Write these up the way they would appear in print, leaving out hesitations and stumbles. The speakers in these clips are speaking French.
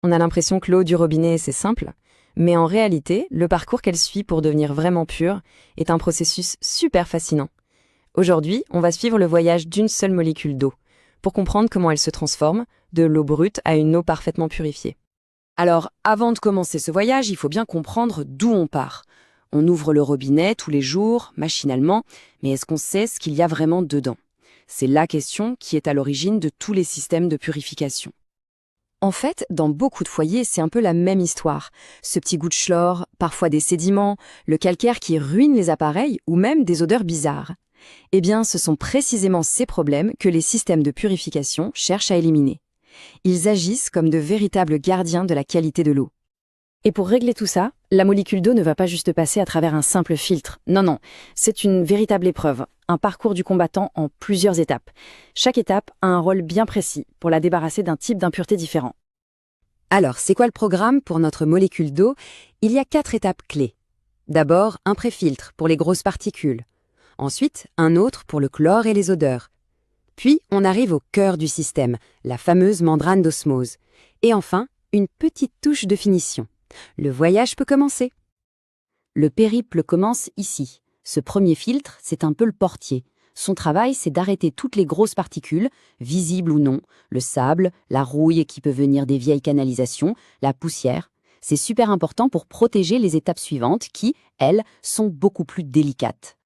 On a l'impression que l'eau du robinet, c'est simple, mais en réalité, le parcours qu'elle suit pour devenir vraiment pure est un processus super fascinant. Aujourd'hui, on va suivre le voyage d'une seule molécule d'eau, pour comprendre comment elle se transforme de l'eau brute à une eau parfaitement purifiée. Alors, avant de commencer ce voyage, il faut bien comprendre d'où on part. On ouvre le robinet tous les jours, machinalement, mais est-ce qu'on sait ce qu'il y a vraiment dedans? C'est la question qui est à l'origine de tous les systèmes de purification. En fait, dans beaucoup de foyers, c'est un peu la même histoire. Ce petit goût de chlore, parfois des sédiments, le calcaire qui ruine les appareils ou même des odeurs bizarres. Eh bien, ce sont précisément ces problèmes que les systèmes de purification cherchent à éliminer. Ils agissent comme de véritables gardiens de la qualité de l'eau. Et pour régler tout ça, la molécule d'eau ne va pas juste passer à travers un simple filtre. Non, c'est une véritable épreuve, un parcours du combattant en plusieurs étapes. Chaque étape a un rôle bien précis pour la débarrasser d'un type d'impureté différent. Alors, c'est quoi le programme pour notre molécule d'eau? Il y a 4 étapes clés. D'abord, un préfiltre pour les grosses particules. Ensuite, un autre pour le chlore et les odeurs. Puis, on arrive au cœur du système, la fameuse membrane d'osmose. Et enfin, une petite touche de finition. Le voyage peut commencer. Le périple commence ici. Ce premier filtre, c'est un peu le portier. Son travail, c'est d'arrêter toutes les grosses particules, visibles ou non, le sable, la rouille qui peut venir des vieilles canalisations, la poussière. C'est super important pour protéger les étapes suivantes qui, elles, sont beaucoup plus délicates.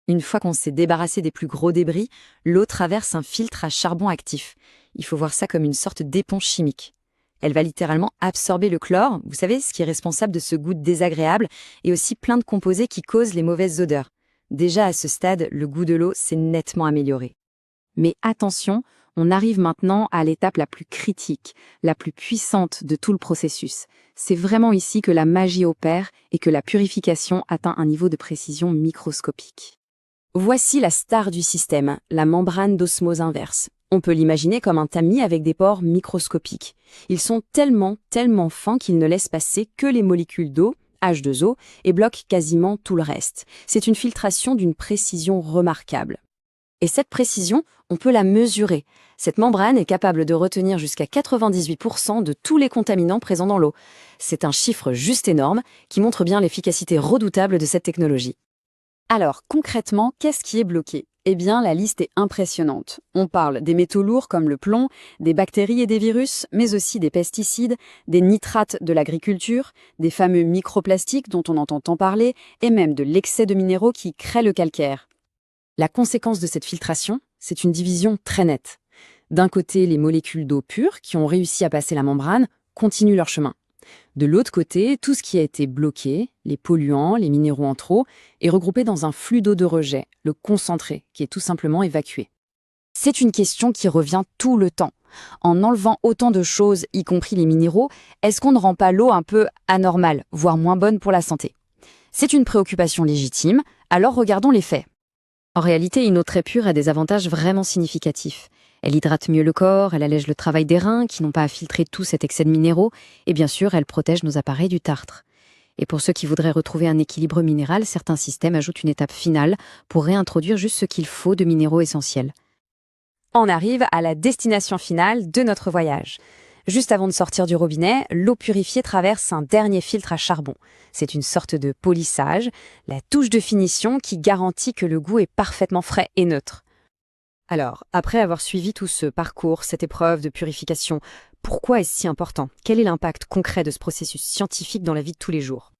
Une fois qu'on s'est débarrassé des plus gros débris, l'eau traverse un filtre à charbon actif. Il faut voir ça comme une sorte d'éponge chimique. Elle va littéralement absorber le chlore, vous savez, ce qui est responsable de ce goût désagréable, et aussi plein de composés qui causent les mauvaises odeurs. Déjà à ce stade, le goût de l'eau s'est nettement amélioré. Mais attention, on arrive maintenant à l'étape la plus critique, la plus puissante de tout le processus. C'est vraiment ici que la magie opère et que la purification atteint un niveau de précision microscopique. Voici la star du système, la membrane d'osmose inverse. On peut l'imaginer comme un tamis avec des pores microscopiques. Ils sont tellement fins qu'ils ne laissent passer que les molécules d'eau, H2O, et bloquent quasiment tout le reste. C'est une filtration d'une précision remarquable. Et cette précision, on peut la mesurer. Cette membrane est capable de retenir jusqu'à 98% de tous les contaminants présents dans l'eau. C'est un chiffre juste énorme qui montre bien l'efficacité redoutable de cette technologie. Alors, concrètement, qu'est-ce qui est bloqué? Eh bien, la liste est impressionnante. On parle des métaux lourds comme le plomb, des bactéries et des virus, mais aussi des pesticides, des nitrates de l'agriculture, des fameux microplastiques dont on entend tant parler, et même de l'excès de minéraux qui créent le calcaire. La conséquence de cette filtration, c'est une division très nette. D'un côté, les molécules d'eau pure, qui ont réussi à passer la membrane, continuent leur chemin. De l'autre côté, tout ce qui a été bloqué, les polluants, les minéraux en trop, est regroupé dans un flux d'eau de rejet, le concentré, qui est tout simplement évacué. C'est une question qui revient tout le temps. En enlevant autant de choses, y compris les minéraux, est-ce qu'on ne rend pas l'eau un peu anormale, voire moins bonne pour la santé? C'est une préoccupation légitime, alors regardons les faits. En réalité, une eau très pure a des avantages vraiment significatifs. Elle hydrate mieux le corps, elle allège le travail des reins qui n'ont pas à filtrer tout cet excès de minéraux, et bien sûr, elle protège nos appareils du tartre. Et pour ceux qui voudraient retrouver un équilibre minéral, certains systèmes ajoutent une étape finale pour réintroduire juste ce qu'il faut de minéraux essentiels. On arrive à la destination finale de notre voyage. Juste avant de sortir du robinet, l'eau purifiée traverse un dernier filtre à charbon. C'est une sorte de polissage, la touche de finition qui garantit que le goût est parfaitement frais et neutre. Alors, après avoir suivi tout ce parcours, cette épreuve de purification, pourquoi est-ce si important? Quel est l'impact concret de ce processus scientifique dans la vie de tous les jours?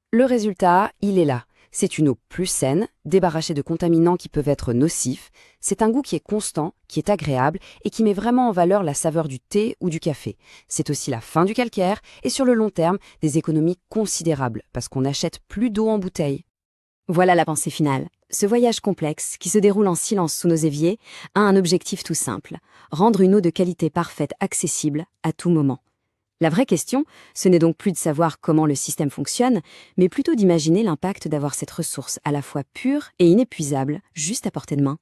Le résultat, il est là. C'est une eau plus saine, débarrassée de contaminants qui peuvent être nocifs. C'est un goût qui est constant, qui est agréable et qui met vraiment en valeur la saveur du thé ou du café. C'est aussi la fin du calcaire et sur le long terme, des économies considérables parce qu'on n'achète plus d'eau en bouteille. Voilà la pensée finale. Ce voyage complexe, qui se déroule en silence sous nos éviers, a un objectif tout simple, rendre une eau de qualité parfaite accessible à tout moment. La vraie question, ce n'est donc plus de savoir comment le système fonctionne, mais plutôt d'imaginer l'impact d'avoir cette ressource à la fois pure et inépuisable, juste à portée de main.